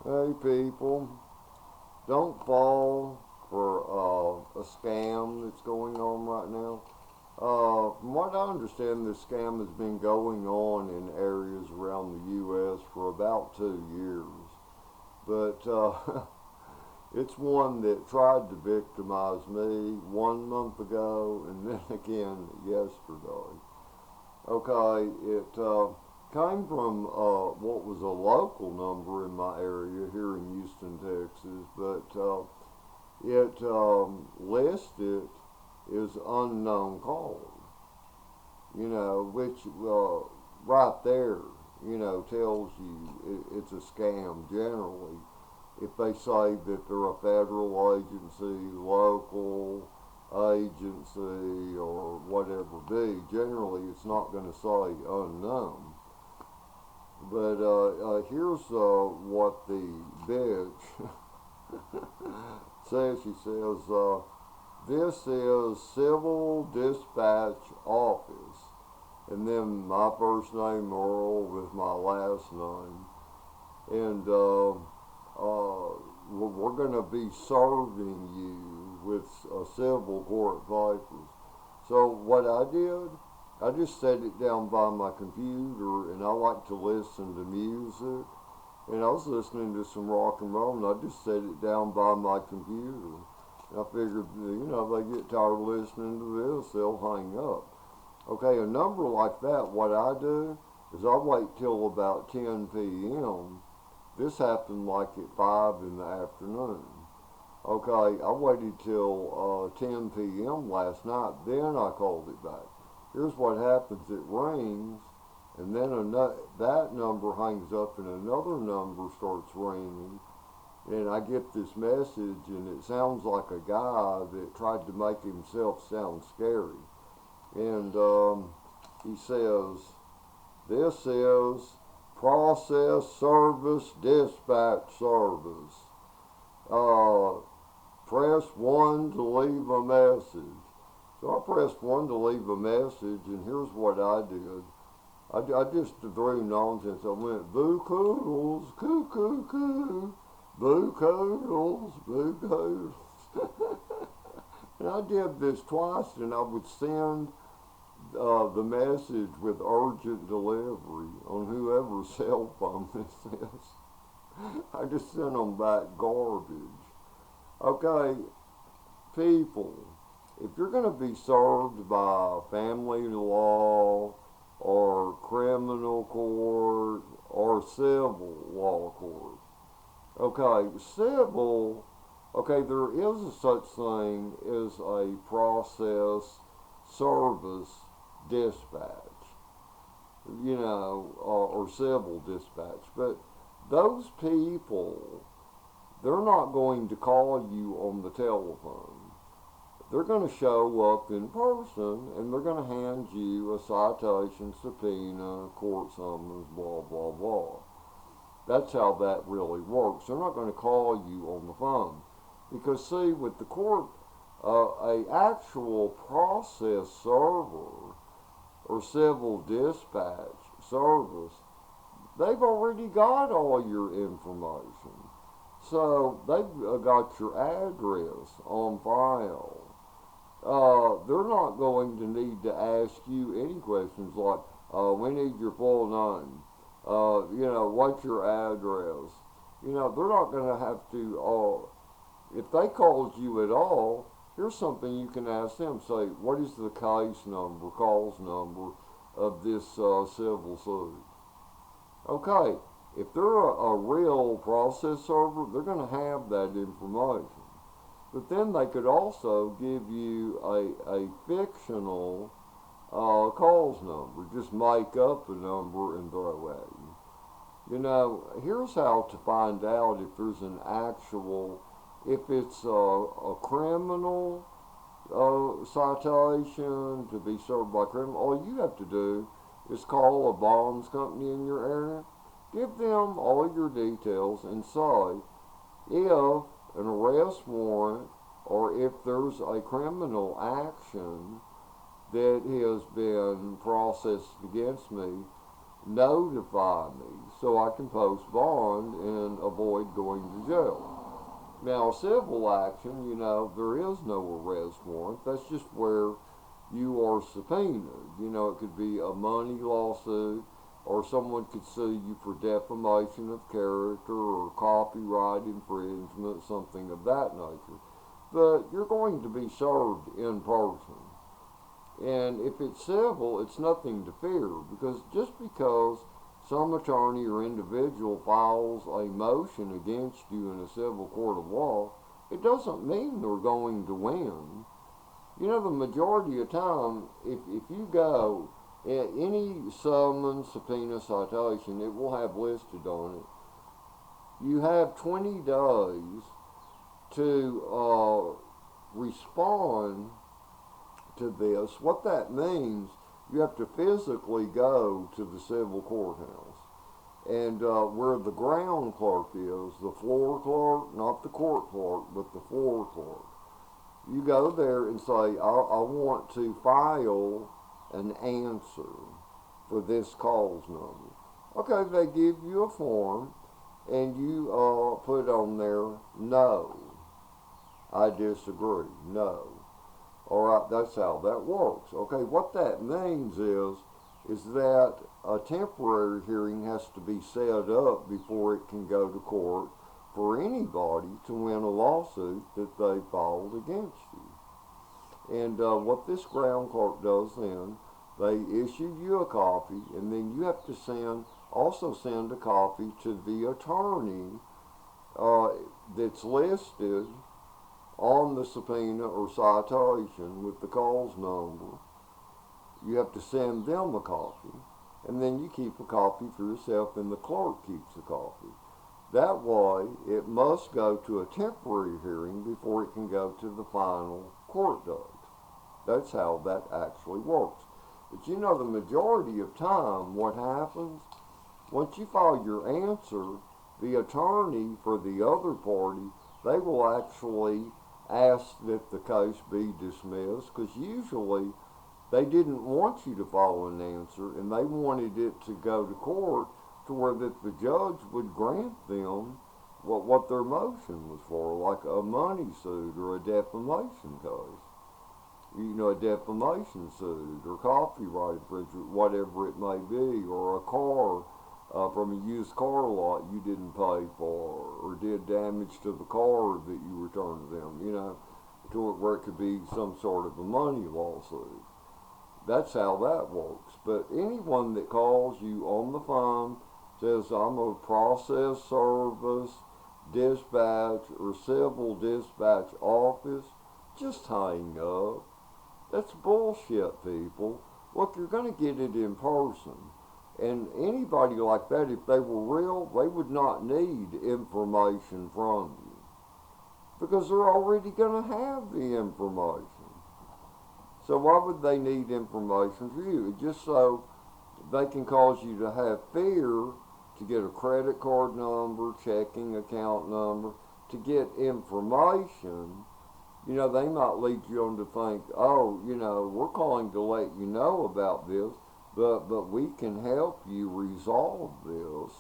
Hey people, don't fall for a scam that's going on right now. From what I understand, this scam has been going on in areas around the U.S. for about 2 years. But it's one that tried to victimize me 1 month ago and then again yesterday. Okay, it came from what was a local number in my area here in Houston, Texas, but it listed as unknown caller. Which right there, tells you it's a scam generally. If they say that they're a federal agency, local agency, or whatever be, generally it's not going to say unknown. But here's what the bitch says. She says, this is Civil Dispatch Office. And then my first name, Earl, with my last name. And we're going to be serving you with civil court papers. So what I did, I just set it down by my computer, and I like to listen to music. And I was listening to some rock and roll, and I just set it down by my computer. And I figured, they get tired of listening to this, they'll hang up. Okay, a number like that, what I do is I wait till about 10 p.m. This happened like at 5 in the afternoon. Okay, I waited till 10 p.m. last night, then I called it back. Here's what happens: it rings, and then that number hangs up, and another number starts ringing, and I get this message, and it sounds like a guy that tried to make himself sound scary. And he says, this is Process Service Dispatch Service. Uh, Press 1 to leave a message. So I pressed 1 to leave a message, and here's what I did. I just threw nonsense. I went, boo coodles, coo coo coo, boo coodles, boo coodles. And I did this twice, and I would send the message with urgent delivery on whoever's cell phone this is. I just sent them back garbage. Okay, people, if you're going to be served by family law or criminal court or civil law court, okay, civil, okay, there is a such thing as a process service dispatch, or civil dispatch. But those people, they're not going to call you on the telephone. They're going to show up in person, and they're going to hand you a citation, subpoena, court summons, blah, blah, blah. That's how that really works. They're not going to call you on the phone. Because, see, with the court, a actual process server or civil dispatch service, they've already got all your information. So they've got your address on file. They're not going to need to ask you any questions like, we need your full name. What's your address? They're not going to have to, if they called you at all, here's something you can ask them. Say, what is the case number, calls number of this civil suit? Okay, if they're a real process server, they're going to have that information. But then they could also give you a fictional calls number. Just make up a number and throw at you. Here's how to find out if there's an actual, if it's a criminal citation to be served by criminal. All you have to do is call a bonds company in your area, give them all your details, and say if an arrest warrant or if there's a criminal action that has been processed against me, notify me so I can post bond and avoid going to jail. Now, civil action, there is no arrest warrant. That's just where you are subpoenaed. It could be a money lawsuit, or someone could sue you for defamation of character or copyright infringement, something of that nature. But you're going to be served in person. And if it's civil, it's nothing to fear, because just because some attorney or individual files a motion against you in a civil court of law, it doesn't mean they're going to win. The majority of time, if you go at any summons, subpoena, citation, it will have listed on it. You have 20 days to respond to this. What that means, you have to physically go to the civil courthouse. And where the ground clerk is, the floor clerk, not the court clerk, but the floor clerk, you go there and say, I want to file an answer for this cause number. Okay, they give you a form, and you put on there, no, I disagree, no. All right, that's how that works. Okay, what that means is that a temporary hearing has to be set up before it can go to court for anybody to win a lawsuit that they filed against you. And what this ground clerk does then, they issue you a copy, and then you have to also send a copy to the attorney that's listed on the subpoena or citation with the cause number. You have to send them a copy, and then you keep a copy for yourself, and the clerk keeps a copy. That way, it must go to a temporary hearing before it can go to the final court date. That's how that actually works. But the majority of time, what happens, once you file your answer, the attorney for the other party, they will actually ask that the case be dismissed, because usually they didn't want you to file an answer, and they wanted it to go to court to where that the judge would grant them what their motion was for, like a money suit or a defamation case. A defamation suit or copyright infringement, whatever it may be, or a car from a used car lot you didn't pay for, or did damage to the car that you returned to them, to where it could be some sort of a money lawsuit. That's how that works. But anyone that calls you on the phone, says, I'm a process service, dispatch, or civil dispatch office, just hang up. That's bullshit, people. Look, you're going to get it in person. And anybody like that, if they were real, they would not need information from you, because they're already going to have the information. So why would they need information from you? Just so they can cause you to have fear, to get a credit card number, checking account number, to get information. They might lead you on to think, we're calling to let you know about this, but we can help you resolve this,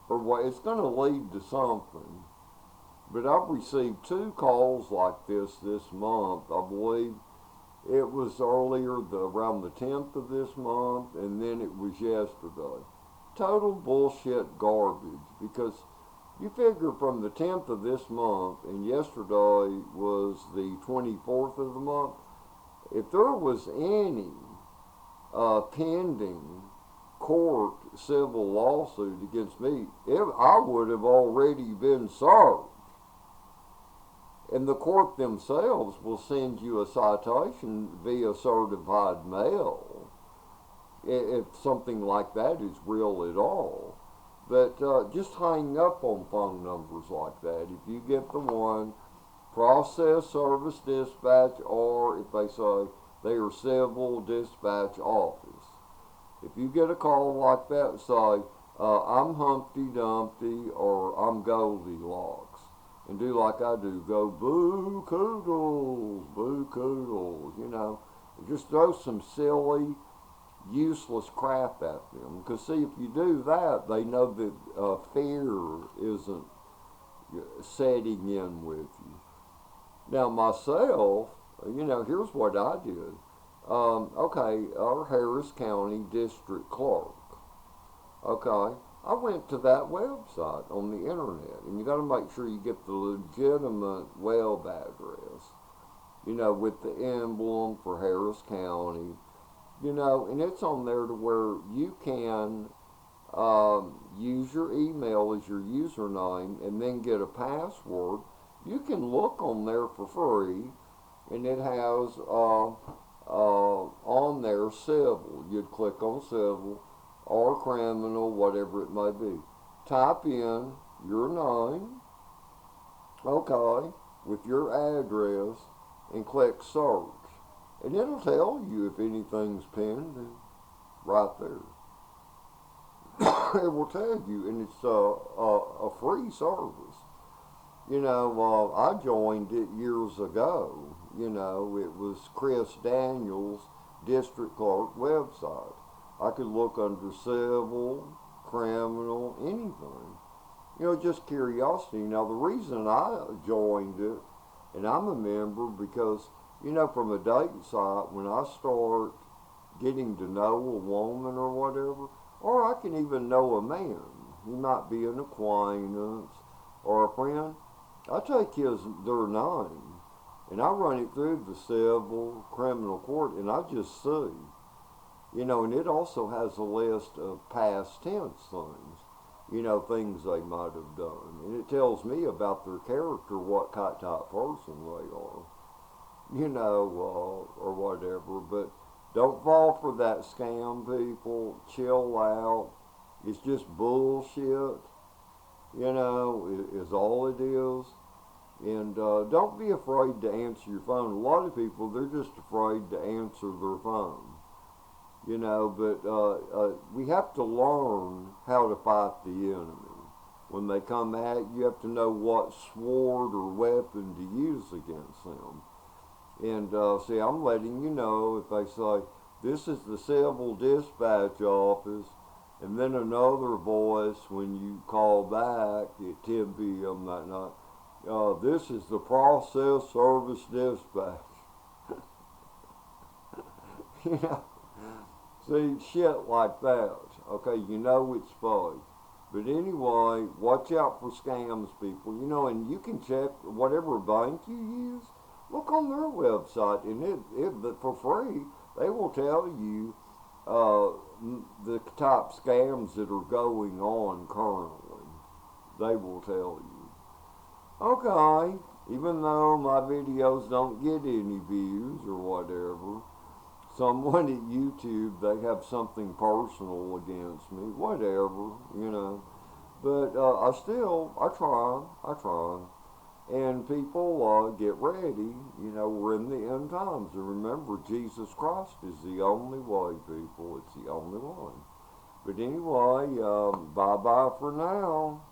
or what, it's going to lead to something. But I've received 2 calls like this month. I believe it was around the 10th of this month, and then it was yesterday. Total bullshit garbage, because you figure from the 10th of this month, and yesterday was the 24th of the month, if there was any pending court civil lawsuit against me, I would have already been served. And the court themselves will send you a citation via certified mail if something like that is real at all. But just hang up on phone numbers like that. If you get the one, process service dispatch, or if they say they are civil dispatch office. If you get a call like that, say, I'm Humpty Dumpty, or I'm Goldilocks. And do like I do, go boo koodles, just throw some silly useless crap at them. Because, see, if you do that, they know that fear isn't setting in with you. Now, myself, here's what I did. Okay, our Harris County District Clerk. Okay, I went to that website on the internet, and you got to make sure you get the legitimate web address, with the emblem for Harris County, and it's on there to where you can use your email as your username and then get a password. You can look on there for free, and it has on there civil. You'd click on civil or criminal, whatever it may be. Type in your name, okay, with your address, and click search. And it'll tell you if anything's pending right there. It will tell you, and it's a free service. I joined it years ago. It was Chris Daniels' District Clerk website. I could look under civil, criminal, anything. Just curiosity. Now, the reason I joined it, and I'm a member, because, from a dating site, when I start getting to know a woman or whatever, or I can even know a man, he might be an acquaintance or a friend, I take their name, and I run it through the civil, criminal court, and I just see. And it also has a list of past tense things, things they might have done. And it tells me about their character, what type of person they are, or whatever. But don't fall for that scam, people. Chill out. It's just bullshit, is all it is. And don't be afraid to answer your phone. A lot of people, they're just afraid to answer their phone. But we have to learn how to fight the enemy. When they come at you, you have to know what sword or weapon to use against them. And see, I'm letting you know if they say, this is the civil dispatch office, and then another voice when you call back at 10 p.m. that night, this is the process service dispatch. See, shit like that. Okay, it's fake. But anyway, watch out for scams, people. And you can check whatever bank you use. Look on their website, and for free, they will tell you the type scams that are going on currently. They will tell you. Okay, even though my videos don't get any views or whatever, someone at YouTube, they have something personal against me, whatever, But I try. And people, get ready, we're in the end times. And remember, Jesus Christ is the only way, people. It's the only one. But anyway, bye-bye for now.